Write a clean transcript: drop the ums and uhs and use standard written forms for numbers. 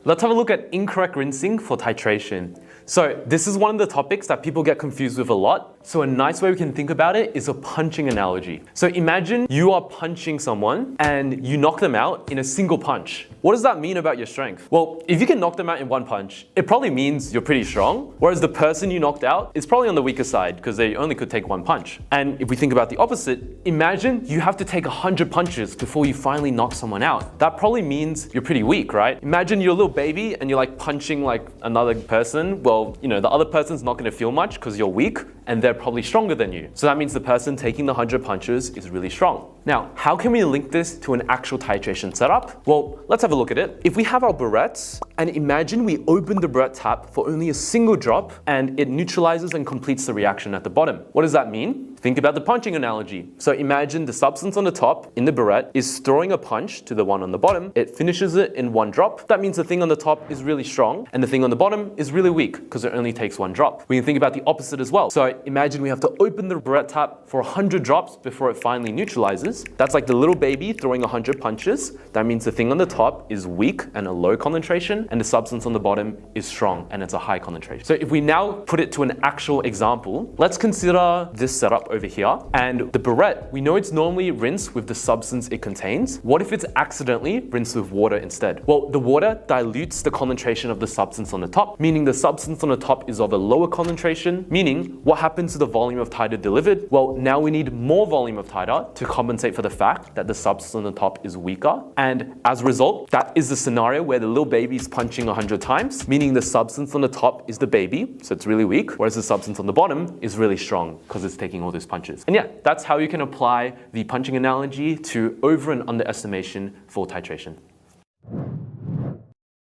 Let's have a look at incorrect rinsing for titration. So this is one of the topics that people get confused with a lot. So a nice way we can think about it is a punching analogy. So imagine you are punching someone and you knock them out in a single punch. What does that mean about your strength? Well, if you can knock them out in one punch, it probably means you're pretty strong, whereas the person you knocked out is probably on the weaker side because they only could take one punch. And if we think about the opposite, imagine you have to take 100 punches before you finally knock someone out. That probably means you're pretty weak, right? Imagine you're a little baby and you're like punching like another person. Well, you know, the other person's not going to feel much because you're weak and they're probably stronger than you. So that means the person taking the 100 punches is really strong. Now, how can we link this to an actual titration setup? Well, let's have a look at it. If we have our barrettes and imagine we open the barrette tap for only a single drop and it neutralizes and completes the reaction at the bottom. What does that mean? Think about the punching analogy. So imagine the substance on the top in the barrette is throwing a punch to the one on the bottom. It finishes it in one drop. That means the thing on the top is really strong and the thing on the bottom is really weak because it only takes one drop. We can think about the opposite as well. So imagine we have to open the barrette tap for 100 drops before it finally neutralizes. That's like the little baby throwing 100 punches. That means the thing on the top is weak and a low concentration and the substance on the bottom is strong and it's a high concentration. So if we now put it to an actual example, let's consider this setup over here. And the barrette, we know it's normally rinsed with the substance it contains. What if it's accidentally rinsed with water instead? Well, the water dilutes the concentration of the substance on the top, meaning the substance on the top is of a lower concentration, meaning what happens to the volume of Titer delivered? Well, now we need more volume of Titer to compensate for the fact that the substance on the top is weaker. And as a result, that is the scenario where the little baby is punching 100 times, meaning the substance on the top is the baby, so it's really weak, whereas the substance on the bottom is really strong because it's taking all those punches. And yeah, that's how you can apply the punching analogy to over and underestimation for titration.